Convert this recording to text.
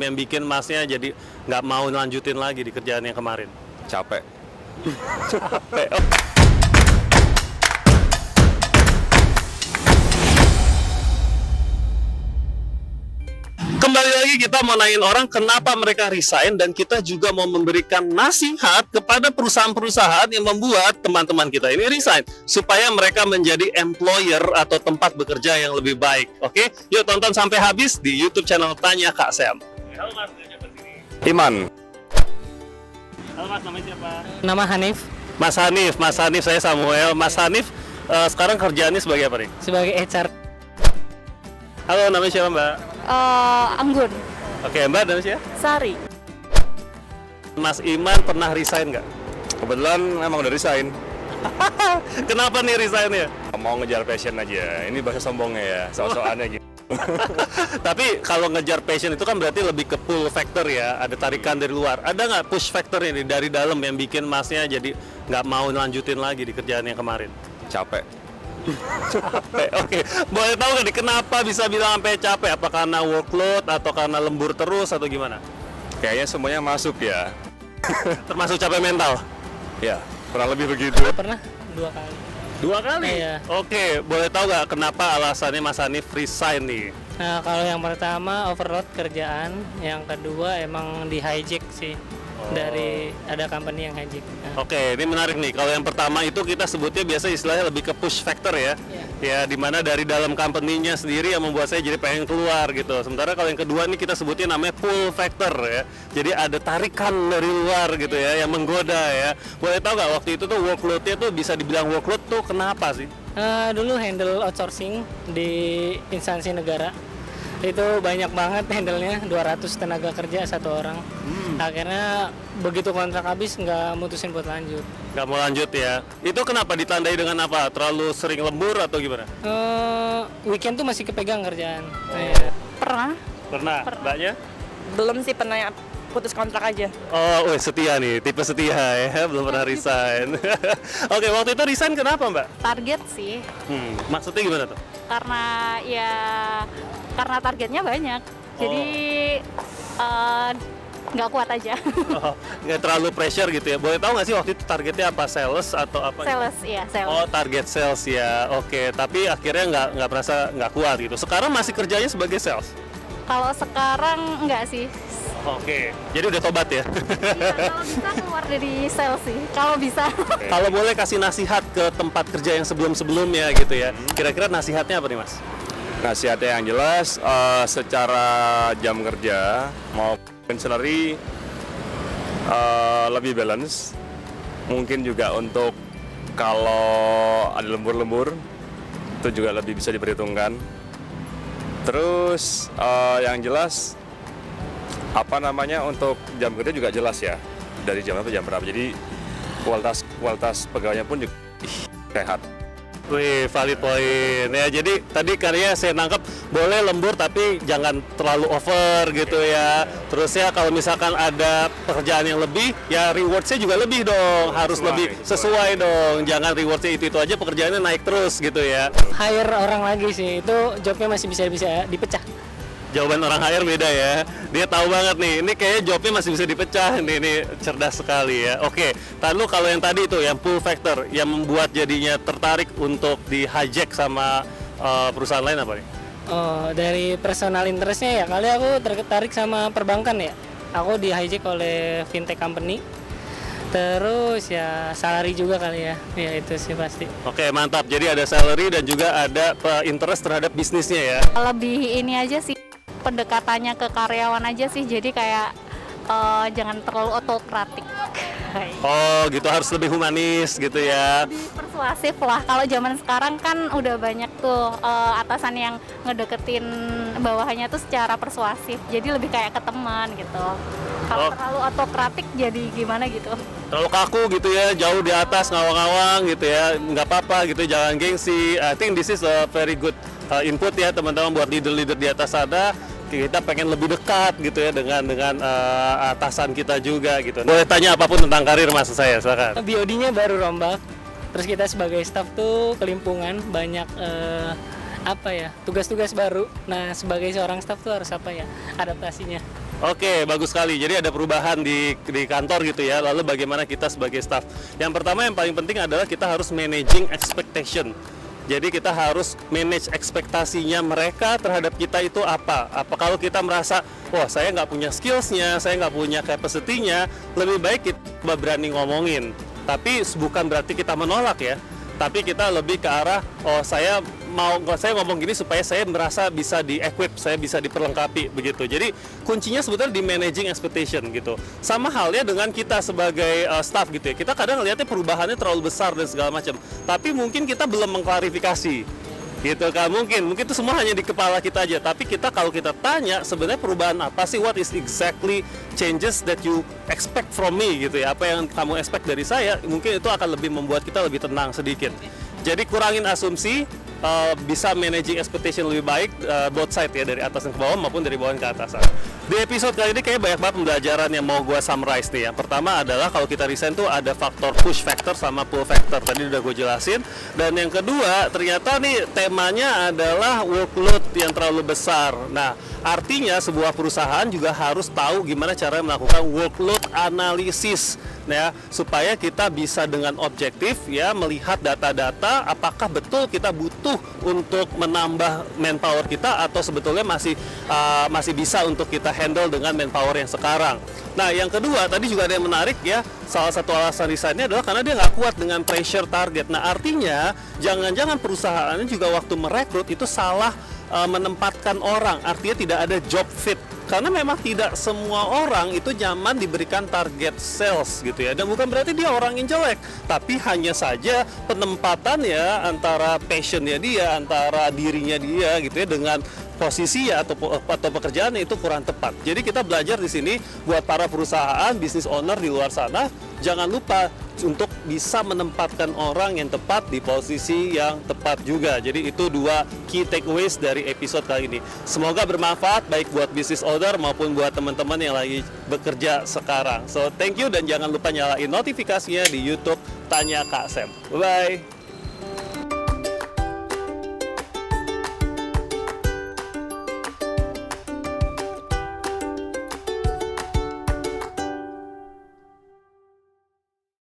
yang bikin Masnya jadi nggak mau lanjutin lagi di kerjaan yang kemarin? Capek. Capek. Kembali lagi kita mau nanyain orang kenapa mereka resign, dan kita juga mau memberikan nasihat kepada perusahaan-perusahaan yang membuat teman-teman kita ini resign supaya mereka menjadi employer atau tempat bekerja yang lebih baik. Oke, yuk tonton sampai habis di YouTube channel Tanya Kak Sam. Halo Mas, siapa sini? Iman. Halo Mas, namanya siapa? Nama Hanif, Mas Hanif, saya Samuel. Mas Hanif, sekarang kerjaannya sebagai apa nih? sebagai HR. Halo, namanya siapa Mbak? Anggun, Oke, Mbak, namanya siapa? Sari. Mas Iman pernah resign nggak? Kebetulan emang udah resign. Kenapa nih resignnya? Mau ngejar passion aja. Ini bahasa sombongnya ya, sok-sokannya gitu. Tapi kalau ngejar passion itu kan berarti lebih ke pull factor ya, ada tarikan dari luar. Ada nggak push factor ini dari dalam yang bikin Masnya jadi nggak mau lanjutin lagi di kerjaan yang kemarin? Capek. Capek. Oke, boleh tahu nggak nih kenapa bisa bilang sampai capek? Apa karena workload atau karena lembur terus atau gimana? Kayaknya semuanya masuk ya. Termasuk capek mental? Ya, kurang lebih begitu. Pernah 2 kali. 2 kali? Iya. Oke, boleh tahu nggak kenapa alasannya Mas Hanif resign nih? Nah, kalau yang pertama overload kerjaan, yang kedua emang di hijack sih. Dari ada company yang hijack. Nah, Oke, ini menarik nih. Kalau yang pertama itu kita sebutnya biasa istilahnya lebih ke push factor ya. Iya. Ya, dimana dari dalam company-nya sendiri yang membuat saya jadi pengen keluar gitu. Sementara kalau yang kedua nih kita sebutnya namanya pull factor ya. Jadi ada tarikan dari luar gitu ya yang menggoda ya. Boleh tahu nggak waktu itu tuh workload-nya tuh bisa dibilang workload tuh kenapa sih? dulu handle outsourcing di instansi negara. Itu banyak banget handle-nya, 200 tenaga kerja 1 orang. Akhirnya begitu kontrak habis nggak mutusin buat lanjut. Nggak mau lanjut ya. Itu kenapa ditandai dengan apa? Terlalu sering lembur atau gimana? Weekend tuh masih kepegang kerjaan. Iya. Pernah? Pernah? Mbaknya? Belum sih, pernah putus kontrak aja. Oh, setia nih, tipe setia ya, belum pernah resign. Oke, waktu itu resign kenapa Mbak? Target sih, Maksudnya gimana tuh? karena targetnya banyak. Jadi nggak kuat aja. Oh, nggak terlalu pressure gitu ya. Boleh tahu nggak sih waktu itu targetnya apa? Sales atau apa? Sales, iya sales. Oh, target sales ya. Oke, tapi akhirnya nggak merasa nggak kuat gitu. Sekarang masih kerjanya sebagai sales? Kalau sekarang nggak sih. Oke, jadi udah tobat ya? Iya, kalau bisa keluar dari sales sih. Kalau bisa. Kalau boleh kasih nasihat ke tempat kerja yang sebelum-sebelumnya gitu ya. Kira-kira nasihatnya apa nih Mas? Nasihatnya yang jelas, secara jam kerja mau salary lebih balance. Mungkin juga untuk kalau ada lembur-lembur itu juga lebih bisa diperhitungkan. Terus yang jelas untuk jam kerja juga jelas ya, dari jam berapa jam berapa. Jadi kualitas pegawainya pun juga sehat. Wih, valid point ya. Jadi tadi karya saya nangkep boleh lembur tapi jangan terlalu over gitu ya. Terus ya kalau misalkan ada pekerjaan yang lebih, ya rewardnya juga lebih dong. Harus lebih sesuai dong. Jangan rewardnya itu aja, pekerjaannya naik terus gitu ya. Hire orang lagi sih, itu jobnya masih bisa dipecah. Jawaban orang HR beda ya. Dia tahu banget nih, ini kayaknya jobnya masih bisa dipecah. Ini cerdas sekali ya. Oke, lalu kalau yang tadi itu yang pull factor yang membuat jadinya tertarik untuk di hijack sama perusahaan lain apa nih? Oh, dari personal interestnya ya, kali aku tertarik sama perbankan ya. Aku di hijack oleh fintech company. Terus ya salary juga kali ya. Ya itu sih pasti. Oke, mantap. Jadi ada salary dan juga ada interest terhadap bisnisnya ya. Lebih ini aja sih, pendekatannya ke karyawan aja sih. Jadi kayak jangan terlalu otokratik. Oh, gitu, harus lebih humanis gitu ya. Lebih persuasif lah. Kalau zaman sekarang kan udah banyak tuh atasan yang ngedeketin bawahannya tuh secara persuasif. Jadi lebih kayak ke teman gitu. Kalau terlalu otokratik jadi gimana gitu. Terlalu kaku gitu ya, jauh di atas ngawang-ngawang gitu ya. Nggak apa-apa gitu, jangan gengsi. I think this is a very good input ya teman-teman buat leader-leader di atas sana. Kita pengen lebih dekat gitu ya dengan atasan kita juga gitu. Boleh tanya apapun tentang karir Mas saya, silakan. BOD-nya baru rombak. Terus kita sebagai staff tuh kelimpungan banyak tugas-tugas baru. Nah, sebagai seorang staff tuh harus apa ya? Adaptasinya. Oke, bagus sekali. Jadi ada perubahan di kantor gitu ya. Lalu bagaimana kita sebagai staff? Yang pertama yang paling penting adalah kita harus managing expectation. Jadi kita harus manage ekspektasinya mereka terhadap kita itu apa? Apa kalau kita merasa, wah saya nggak punya skillsnya, saya nggak punya capacity-nya, lebih baik kita berani ngomongin. Tapi bukan berarti kita menolak ya. Tapi kita lebih ke arah, oh saya ngomong gini supaya saya merasa bisa di-equip, saya bisa diperlengkapi begitu. Jadi kuncinya sebetulnya di managing expectation gitu. Sama halnya dengan kita sebagai staff gitu ya. Kita kadang ngelihatnya perubahannya terlalu besar dan segala macam. Tapi mungkin kita belum mengklarifikasi. Gitu kan, mungkin itu semua hanya di kepala kita aja. Tapi kalau kita tanya sebenarnya perubahan apa sih, what is exactly changes that you expect from me gitu ya, apa yang kamu expect dari saya, mungkin itu akan lebih membuat kita lebih tenang sedikit. Jadi kurangin asumsi, bisa managing expectation lebih baik, both side ya, dari atas ke bawah maupun dari bawah ke atas. Di episode kali ini kayaknya banyak banget pembelajaran yang mau gue summarize nih. Yang pertama adalah kalau kita resign tuh ada faktor push factor sama pull factor, tadi udah gue jelasin. Dan yang kedua ternyata nih temanya adalah workload yang terlalu besar. Nah artinya sebuah perusahaan juga harus tahu gimana cara melakukan workload analysis, ya, supaya kita bisa dengan objektif ya melihat data-data apakah betul kita butuh untuk menambah manpower kita atau sebetulnya masih bisa untuk kita handle dengan manpower yang sekarang. Nah yang kedua tadi juga ada yang menarik ya, salah satu alasan resignnya adalah karena dia nggak kuat dengan pressure target. Nah artinya jangan-jangan perusahaannya juga waktu merekrut itu salah menempatkan orang, artinya tidak ada job fit. Karena memang tidak semua orang itu nyaman diberikan target sales gitu ya. Dan bukan berarti dia orang yang jelek, tapi hanya saja penempatan ya antara passionnya dia, antara dirinya dia gitu ya dengan posisi ya atau pekerjaannya itu kurang tepat. Jadi kita belajar di sini buat para perusahaan, business owner di luar sana, jangan lupa untuk bisa menempatkan orang yang tepat di posisi yang tepat juga. Jadi itu 2 key takeaways dari episode kali ini. Semoga bermanfaat baik buat business owner maupun buat teman-teman yang lagi bekerja sekarang. So thank you dan jangan lupa nyalain notifikasinya di YouTube Tanya Kak Sam. Bye bye.